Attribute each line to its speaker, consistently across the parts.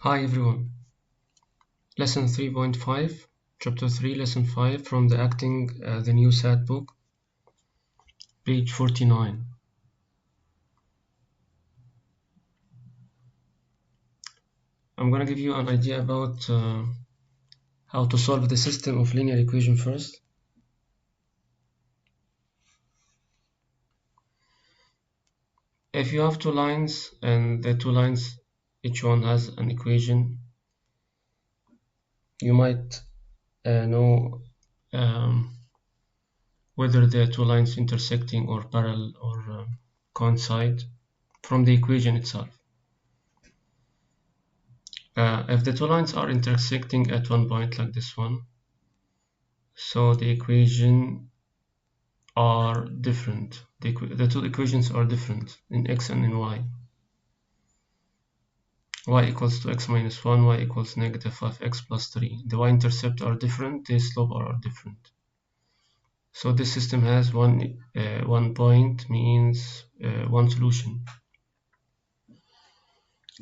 Speaker 1: Hi everyone. Lesson 3.5, Chapter 3, Lesson 5 from the Acting the New SAT book, page 49. I'm going to give you an idea about how to solve the system of linear equation first. If you have two lines and the two lines, each one has an equation, you might know whether the two lines intersecting or parallel or coincide from the equation itself. If the two lines are intersecting at one point like this one, so the equation are different. The two equations are different in x and in y. Y equals to x minus 1, y equals negative 5x plus 3. The y-intercept are different, the slope are different. So this system has one point, means one solution.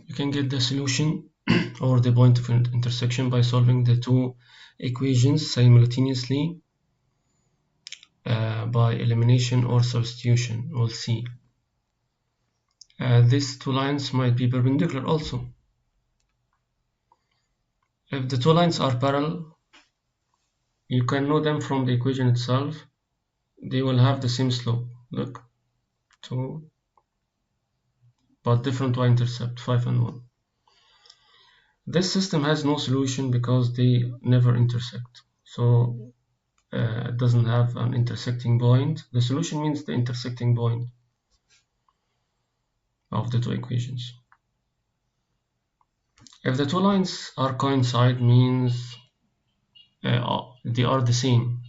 Speaker 1: You can get the solution or the point of intersection by solving the two equations simultaneously by elimination or substitution. We'll see. These two lines might be perpendicular also. If the two lines are parallel, you can know them from the equation itself. They will have the same slope. Look, 2, but different y-intercept, 5 and 1. This system has no solution because they never intersect. So it doesn't have an intersecting point. The solution means the intersecting point of the two equations. If the two lines are coincide, means they are the same,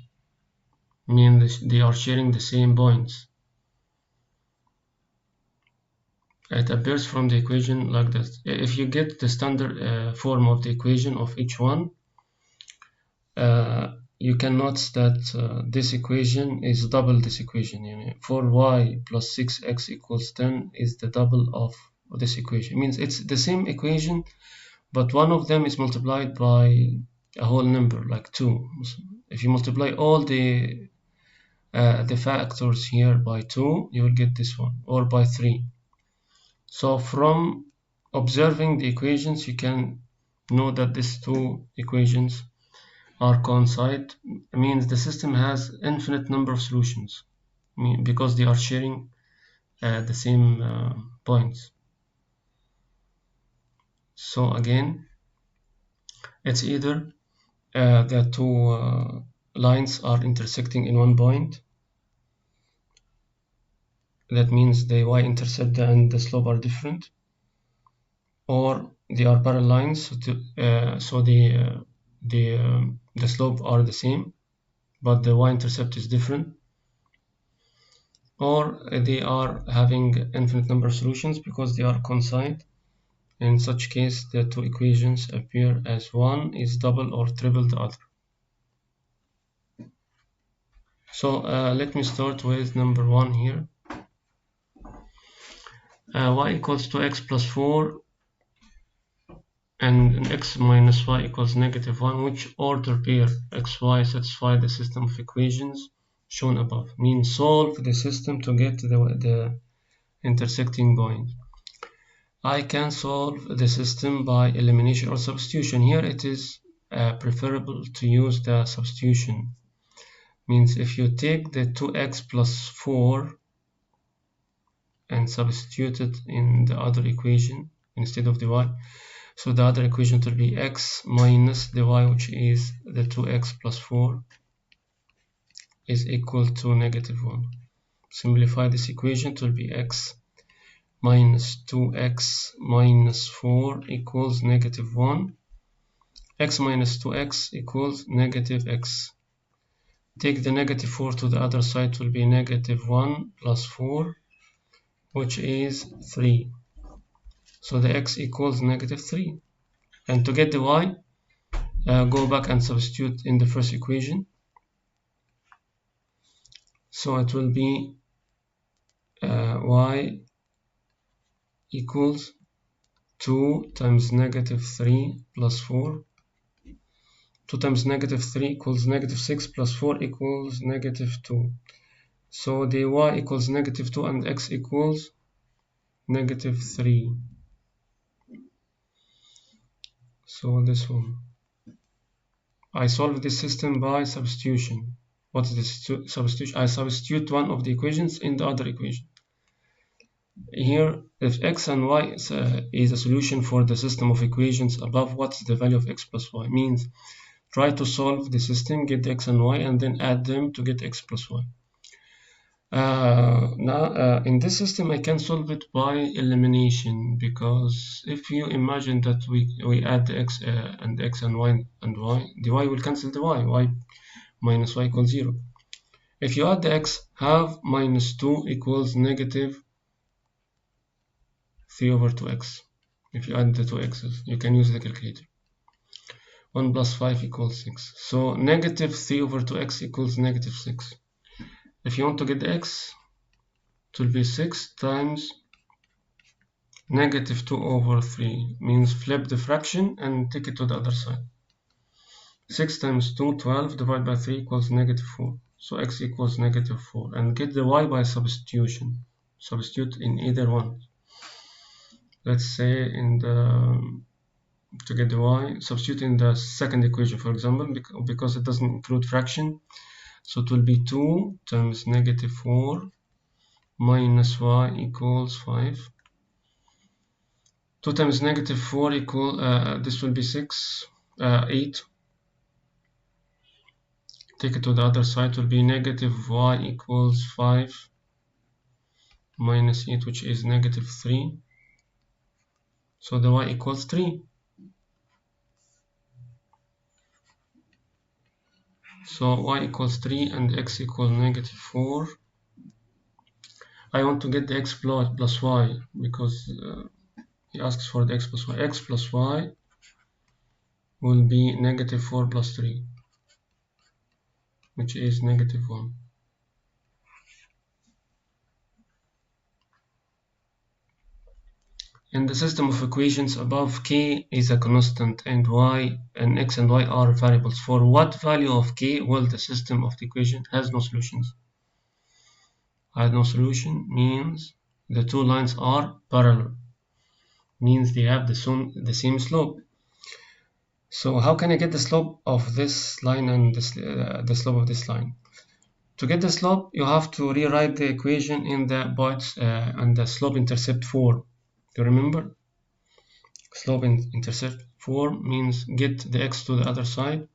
Speaker 1: means they are sharing the same points. It appears from the equation like this. If you get the standard form of the equation of each one, you can notice that this equation is double this equation. 4y plus 6x equals 10 is the double of this equation. It means it's the same equation, but one of them is multiplied by a whole number, like 2. If you multiply all the factors here by 2, you will get this one, or by 3. So from observing the equations, you can know that these two equations are coincide. It means the system has infinite number of solutions, because they are sharing the same points. So again, it's either the two lines are intersecting in one point. That means the y-intercept and the slope are different, or they are parallel lines, so the slope are the same, but the y-intercept is different, or they are having infinite number of solutions because they are coincide. In such case, the two equations appear as one is double or triple the other. So let me start with number 1 here. Y equals to x plus 4 and x minus y equals negative 1. Which order pair xy satisfy the system of equations shown above? Means solve the system to get the intersecting point. I can solve the system by elimination or substitution. Here it is preferable to use the substitution. Means if you take the 2x plus 4 and substitute it in the other equation instead of the y, so the other equation will be x minus the y, which is the 2x plus 4 is equal to negative 1. Simplify this equation, it will be x minus 2x minus 4 equals negative 1. X minus 2x equals negative x. Take the negative 4 to the other side, will be negative 1 plus 4, which is 3. So the x equals negative 3. And to get the y, go back and substitute in the first equation. So it will be y equals 2 times negative 3 plus 4. 2 times negative 3 equals negative 6 plus 4 equals negative 2. So dy equals negative 2 and x equals negative 3. So this one. I solve this system by substitution. What is this substitution? I substitute one of the equations in the other equation. Here, if x and y is a solution for the system of equations above, what's the value of x plus y? Means try to solve the system, get x and y, and then add them to get x plus y. Now, in this system, I can solve it by elimination, because if you imagine that we add the x and x and y, the y will cancel the y minus y equals 0. If you add the x, half minus 2 equals negative 3 over 2x. If you add the two x's, you can use the calculator. 1 plus 5 equals 6. So negative 3 over 2x equals negative 6. If you want to get the x, it will be 6 times negative 2 over 3. Means flip the fraction and take it to the other side. 6 times 2, 12, divided by 3 equals negative 4. So x equals negative 4. And get the y by substitution. Substitute in either one. Let's say to get the y, substitute in the second equation, for example, because it doesn't include fraction. So it will be 2 times negative 4 minus y equals 5. 2 times negative 4 equal, this will be 6, 8. Take it to the other side, will be negative y equals 5 minus 8, which is negative 3. So the y equals 3. So y equals 3 and x equals negative 4. I want to get the x plus y, because he asks for the x plus y. X plus y will be negative 4 plus 3, which is negative 1. In the system of equations above, k is a constant and y and x and y are variables. For what value of k will the system of the equation has no solutions? Has no solution means the two lines are parallel. Means they have the same slope. So how can I get the slope of this line and the slope of this line? To get the slope, you have to rewrite the equation in the points and the slope intercept form. Do you remember? Slope intercept form means get the x to the other side.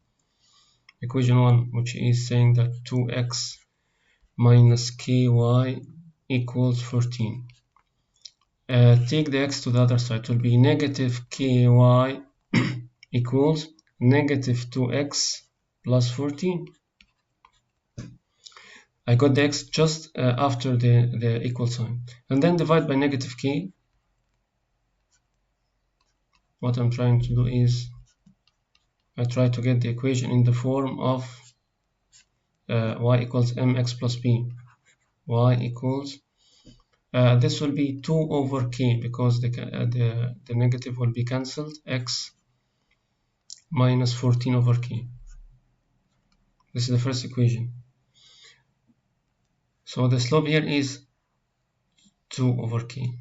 Speaker 1: Equation 1, which is saying that 2x minus ky equals 14. Take the x to the other side. It will be negative ky equals negative 2x plus 14. I got the x just after the equal sign. And then divide by negative k. What I'm trying to do is I try to get the equation in the form of y equals mx plus b. Y equals, this will be 2 over k, because the negative will be cancelled, x minus 14 over k. This is the first equation. So the slope here is 2 over k.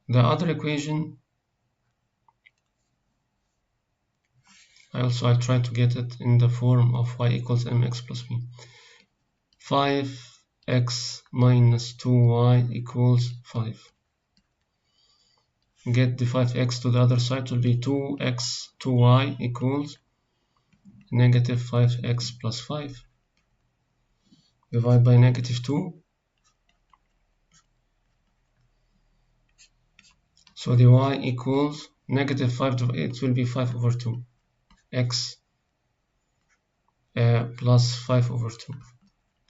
Speaker 1: The other equation, I try to get it in the form of y equals mx plus b. 5x minus 2y equals 5. Get the 5x to the other side, will be 2x 2y equals negative 5x plus 5. Divide by negative 2. So the y equals negative 5, it will be 5 over 2. X plus 5 over 2.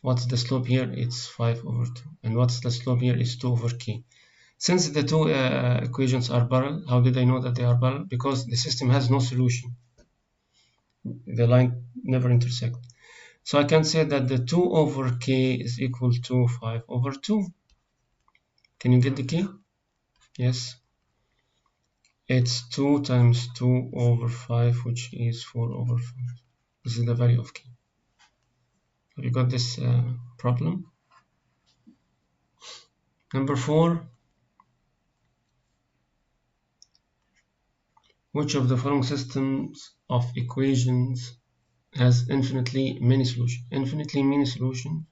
Speaker 1: What's the slope here? It's 5 over 2. And what's the slope here? Is 2 over k. Since the two equations are parallel, how did I know that they are parallel? Because the system has no solution. The line never intersect. So I can say that the 2 over k is equal to 5 over 2. Can you get the k? Yes. It's 2 times 2 over 5, which is 4 over 5. This is the value of k. Have you got this problem? Number 4. Which of the following systems of equations has infinitely many solutions? Infinitely many solutions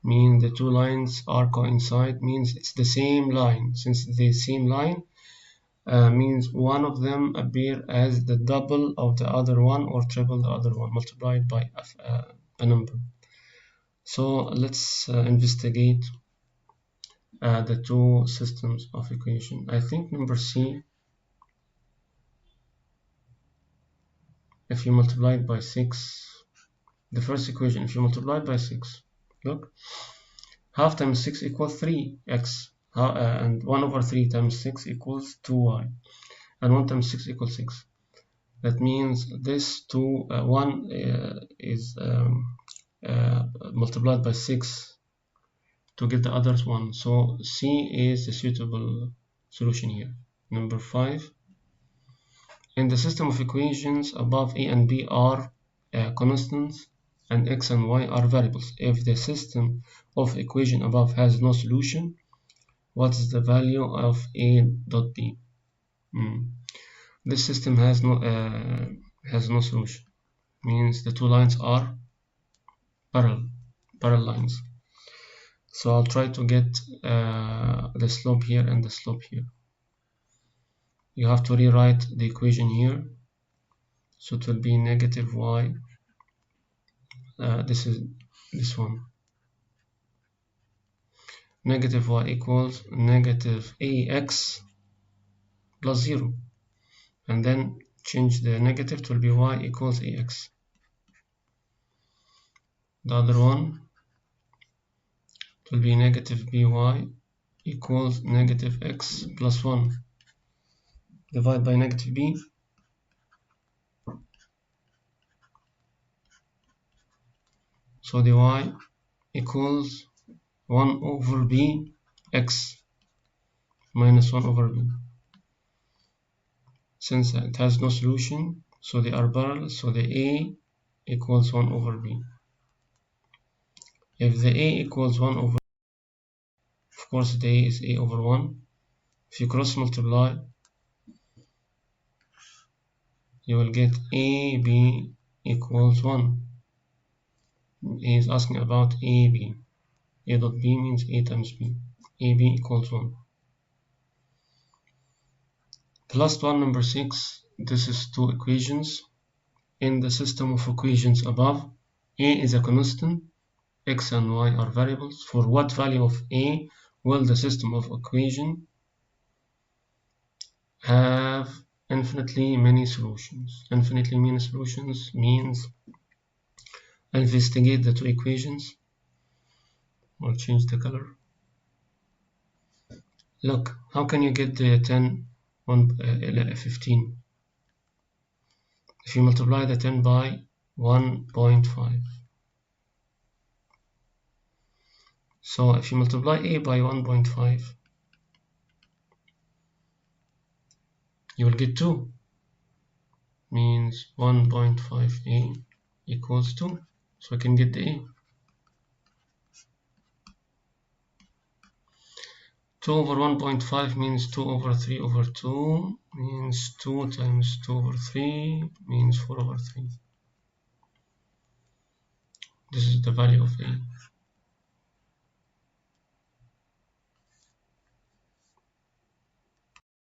Speaker 1: means the two lines are coincide, means it's the same line. Since it's the same line, means one of them appear as the double of the other one or triple the other one multiplied by a number. So let's investigate the two systems of equation. I think number C, if you multiply it by 6, the first equation, if you multiply it by 6, look, half times 6 equals 3x, and 1 over 3 times 6 equals 2y, and 1 times 6 equals 6. That means this 1 is multiplied by 6 to get the others 1. So C is a suitable solution here. Number 5. In the system of equations above, a and b are constants and x and y are variables. If the system of equation above has no solution, what is the value of a dot b? This system has no solution. Means the two lines are parallel lines. So I'll try to get the slope here and the slope here. You have to rewrite the equation here, so it will be negative y. This is this one. Negative y equals negative ax plus 0, and then change the negative, it will be y equals ax. The other one, it will be negative by equals negative x plus 1. Divide by negative b. So the y equals 1 over b x minus 1 over b. Since it has no solution, so they are parallel, so the a equals 1 over b. If the a equals 1 over, of course the a is a over 1. If you cross multiply, you will get ab equals 1. He is asking about ab. A dot b means a times b. ab equals 1. The last one, number 6, this is two equations. In the system of equations above, a is a constant, x and y are variables. For what value of a will the system of equation have infinitely many solutions? Infinitely many solutions means investigate the two equations. I'll change the color. Look, how can you get the 15? If you multiply the 10 by 1.5. So if you multiply a by 1.5, you will get 2. Means 1.5a equals 2. So I can get the a. 2 over 1.5 means 2 over 3 over 2, means 2 times 2 over 3 means 4 over 3. This is the value of a.